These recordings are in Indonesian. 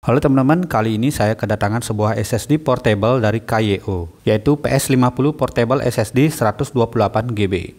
Halo teman-teman, kali ini saya kedatangan sebuah SSD portable dari KYO, yaitu PS50 Portable SSD 128GB.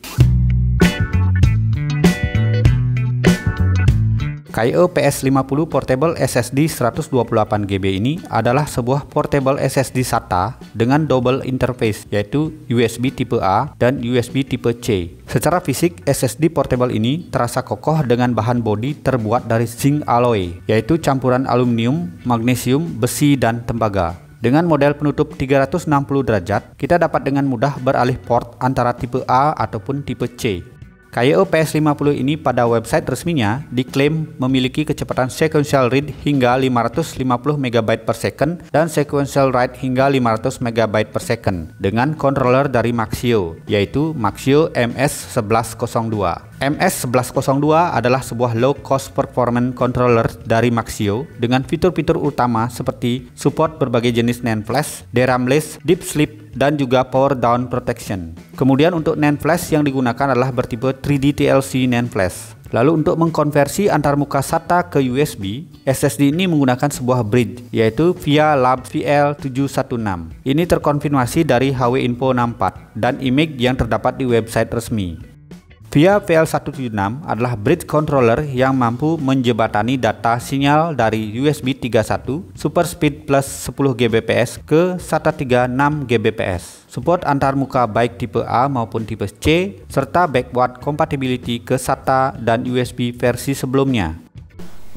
KYO PS50 Portable SSD 128GB ini adalah sebuah portable SSD SATA dengan double interface, yaitu USB tipe A dan USB tipe C. Secara fisik, SSD portable ini terasa kokoh dengan bahan bodi terbuat dari zinc alloy, yaitu campuran aluminium, magnesium, besi, dan tembaga. Dengan model penutup 360 derajat, kita dapat dengan mudah beralih port antara tipe A ataupun tipe C. KYO PS50 ini pada website resminya diklaim memiliki kecepatan sequential read hingga 550 MB per second dan sequential write hingga 500 MB per second dengan controller dari Maxio, yaitu Maxio MS1102. MS1102 adalah sebuah low cost performance controller dari Maxio dengan fitur-fitur utama seperti support berbagai jenis NAND flash, DRAM-less, deep sleep, dan juga power down protection. Kemudian untuk NAND flash yang digunakan adalah bertipe 3D TLC NAND flash. Lalu untuk mengkonversi antarmuka SATA ke USB, SSD ini menggunakan sebuah bridge, yaitu via Lab VL716. Ini terkonfirmasi dari HW Info 64 dan image yang terdapat di website resmi. VIA VL176 adalah bridge controller yang mampu menjembatani data sinyal dari USB 3.1 Super Speed plus 10 Gbps ke SATA 3 6 Gbps. Support antarmuka baik tipe A maupun tipe C, serta backward compatibility ke SATA dan USB versi sebelumnya.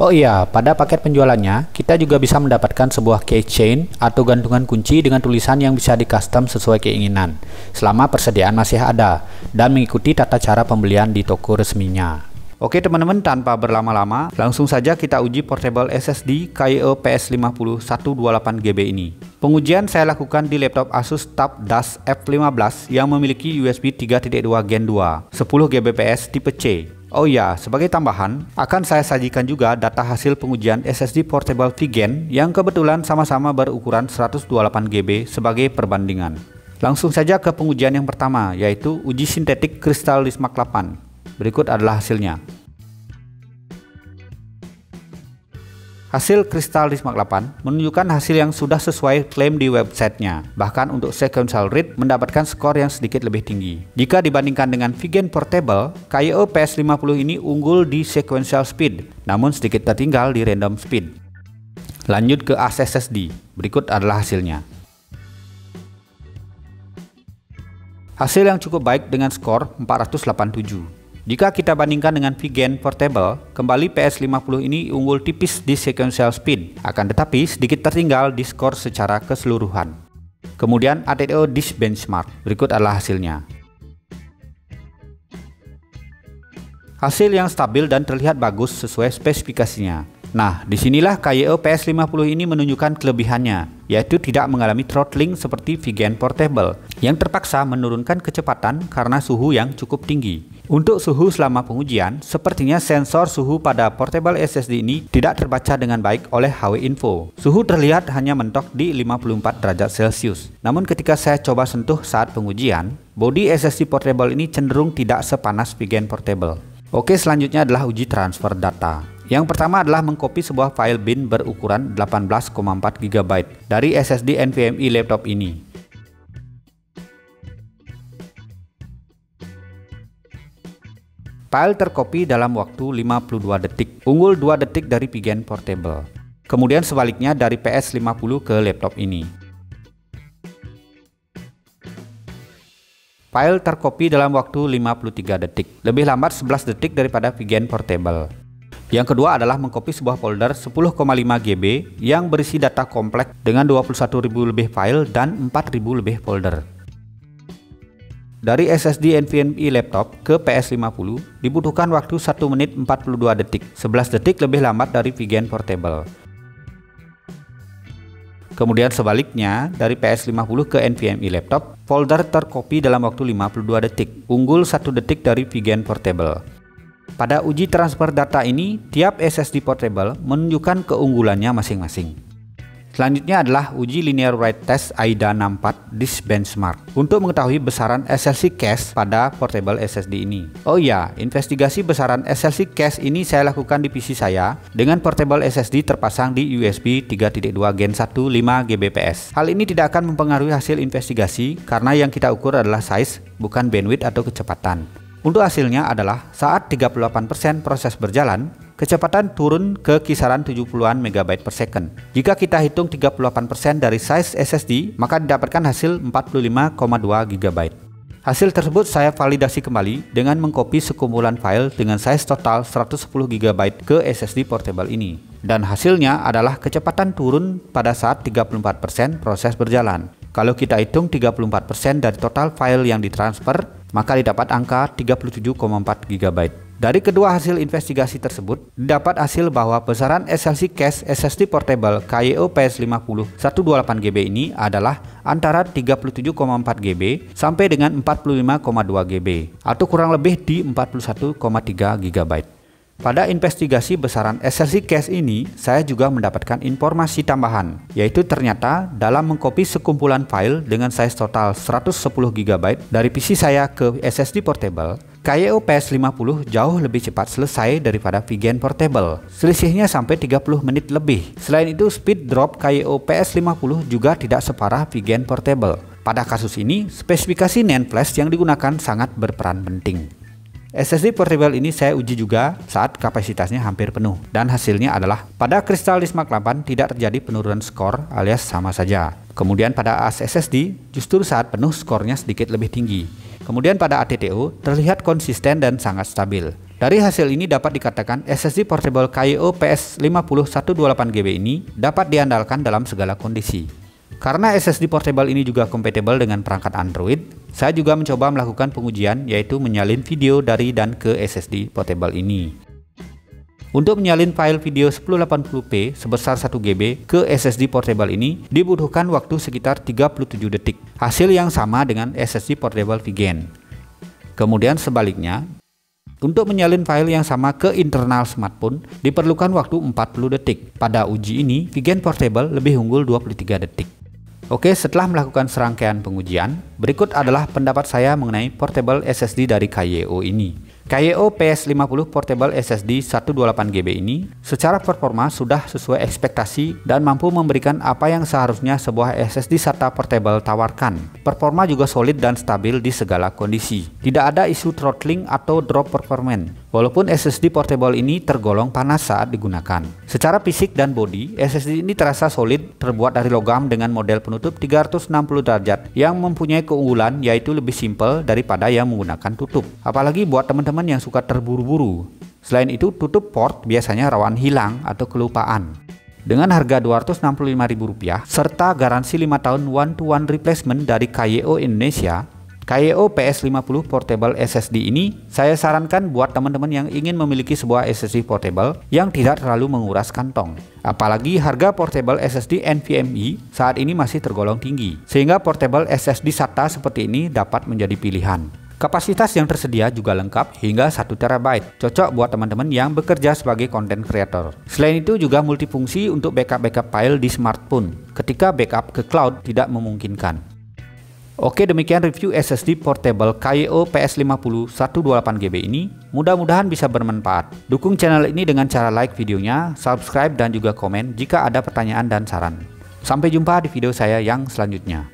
Oh iya, pada paket penjualannya, kita juga bisa mendapatkan sebuah keychain atau gantungan kunci dengan tulisan yang bisa di-custom sesuai keinginan, selama persediaan masih ada, dan mengikuti tata cara pembelian di toko resminya. Oke teman-teman, tanpa berlama-lama, langsung saja kita uji portable SSD KYO PS50 128GB ini. Pengujian saya lakukan di laptop Asus TUF Das F15 yang memiliki USB 3.2 Gen 2, 10 Gbps tipe C. Oh ya, sebagai tambahan, akan saya sajikan juga data hasil pengujian SSD portable Vigen yang kebetulan sama-sama berukuran 128GB sebagai perbandingan. Langsung saja ke pengujian yang pertama, yaitu uji sintetik kristal Lismax 8. Berikut adalah hasilnya. Hasil kristal Lismax 8 menunjukkan hasil yang sudah sesuai klaim di websitenya. Bahkan untuk sequential read mendapatkan skor yang sedikit lebih tinggi. Jika dibandingkan dengan Vigen Portable, KYO PS50 ini unggul di sequential speed, namun sedikit tertinggal di random speed. Lanjut ke SSD, berikut adalah hasilnya. Hasil yang cukup baik dengan skor 487. Jika kita bandingkan dengan Vigen Portable, kembali PS50 ini unggul tipis di sequential speed, akan tetapi sedikit tertinggal di skor secara keseluruhan. Kemudian ATTO Disk Benchmark, berikut adalah hasilnya. Hasil yang stabil dan terlihat bagus sesuai spesifikasinya. Nah, disinilah KYO PS50 ini menunjukkan kelebihannya, yaitu tidak mengalami throttling seperti Vigen Portable, yang terpaksa menurunkan kecepatan karena suhu yang cukup tinggi. Untuk suhu selama pengujian, sepertinya sensor suhu pada portable SSD ini tidak terbaca dengan baik oleh HW Info. Suhu terlihat hanya mentok di 54 derajat Celcius. Namun ketika saya coba sentuh saat pengujian, bodi SSD portable ini cenderung tidak sepanas Vigen Portable. Oke, selanjutnya adalah uji transfer data. Yang pertama adalah mengcopy sebuah file bin berukuran 18,4 GB dari SSD NVMe laptop ini. File tercopy dalam waktu 52 detik, unggul 2 detik dari Vigen Portable. Kemudian sebaliknya dari PS50 ke laptop ini. File tercopy dalam waktu 53 detik, lebih lambat 11 detik daripada Vigen Portable. Yang kedua adalah mengcopy sebuah folder 10,5 GB yang berisi data kompleks dengan 21.000 lebih file dan 4.000 lebih folder. Dari SSD NVMe laptop ke PS50 dibutuhkan waktu 1 menit 42 detik, 11 detik lebih lambat dari Vigen Portable. Kemudian sebaliknya, dari PS50 ke NVMe laptop, folder tercopy dalam waktu 52 detik, unggul 1 detik dari Vigen Portable. Pada uji transfer data ini, tiap SSD portable menunjukkan keunggulannya masing-masing. Selanjutnya adalah uji linear write test AIDA 64 disk benchmark untuk mengetahui besaran SLC cache pada portable SSD ini. Oh iya, investigasi besaran SLC cache ini saya lakukan di PC saya dengan portable SSD terpasang di USB 3.2 Gen 1 5 Gbps. Hal ini tidak akan mempengaruhi hasil investigasi karena yang kita ukur adalah size, bukan bandwidth atau kecepatan. Untuk hasilnya adalah saat 38% proses berjalan, kecepatan turun ke kisaran 70-an MB per second. Jika kita hitung 38% dari size SSD, maka didapatkan hasil 45,2 GB. Hasil tersebut saya validasi kembali dengan mengcopy sekumpulan file dengan size total 110 GB ke SSD portable ini. Dan hasilnya adalah kecepatan turun pada saat 34% proses berjalan. Kalau kita hitung 34% dari total file yang ditransfer, maka didapat angka 37,4 GB. Dari kedua hasil investigasi tersebut, didapat hasil bahwa besaran SLC cache SSD portable Kayo PS50 128GB ini adalah antara 37,4 GB sampai dengan 45,2 GB atau kurang lebih di 41,3 GB. Pada investigasi besaran SLC cache ini, saya juga mendapatkan informasi tambahan, yaitu ternyata dalam mengcopy sekumpulan file dengan size total 110 GB dari PC saya ke SSD portable, Kayo PS50 jauh lebih cepat selesai daripada VGen portable. Selisihnya sampai 30 menit lebih. Selain itu, speed drop Kayo PS50 juga tidak separah VGen portable. Pada kasus ini, spesifikasi NAND flash yang digunakan sangat berperan penting. SSD portable ini saya uji juga saat kapasitasnya hampir penuh, dan hasilnya adalah pada kristal Dismark 8 tidak terjadi penurunan skor alias sama saja. Kemudian pada AS SSD justru saat penuh skornya sedikit lebih tinggi. Kemudian pada ATTO terlihat konsisten dan sangat stabil. Dari hasil ini dapat dikatakan SSD portable Kayo PS50 128GB ini dapat diandalkan dalam segala kondisi. Karena SSD portable ini juga kompatibel dengan perangkat Android, saya juga mencoba melakukan pengujian, yaitu menyalin video dari dan ke SSD portable ini. Untuk menyalin file video 1080p sebesar 1GB ke SSD portable ini dibutuhkan waktu sekitar 37 detik, hasil yang sama dengan SSD portable VGen. Kemudian sebaliknya, untuk menyalin file yang sama ke internal smartphone diperlukan waktu 40 detik. Pada uji ini, VGen portable lebih unggul 23 detik. Oke, setelah melakukan serangkaian pengujian, berikut adalah pendapat saya mengenai portable SSD dari Kayo ini. Kayo PS50 portable SSD 128GB ini secara performa sudah sesuai ekspektasi dan mampu memberikan apa yang seharusnya sebuah SSD SATA portable tawarkan. Performa juga solid dan stabil di segala kondisi. Tidak ada isu throttling atau drop performance, walaupun SSD portable ini tergolong panas saat digunakan. Secara fisik dan bodi, SSD ini terasa solid, terbuat dari logam dengan model penutup 360 derajat yang mempunyai keunggulan yaitu lebih simpel daripada yang menggunakan tutup. Apalagi buat teman-teman yang suka terburu-buru. Selain itu, tutup port biasanya rawan hilang atau kelupaan. Dengan harga Rp265.000 serta garansi 5 tahun one-to-one replacement dari Kayo Indonesia, Kayo PS50 portable SSD ini saya sarankan buat teman-teman yang ingin memiliki sebuah SSD portable yang tidak terlalu menguras kantong. Apalagi harga portable SSD NVMe saat ini masih tergolong tinggi, sehingga portable SSD SATA seperti ini dapat menjadi pilihan. Kapasitas yang tersedia juga lengkap hingga 1 TB, cocok buat teman-teman yang bekerja sebagai content creator. Selain itu juga multifungsi untuk backup file di smartphone ketika backup ke cloud tidak memungkinkan. Oke, demikian review SSD portable Kayo PS50 128GB ini. Mudah-mudahan bisa bermanfaat. Dukung channel ini dengan cara like videonya, subscribe dan juga komen jika ada pertanyaan dan saran. Sampai jumpa di video saya yang selanjutnya.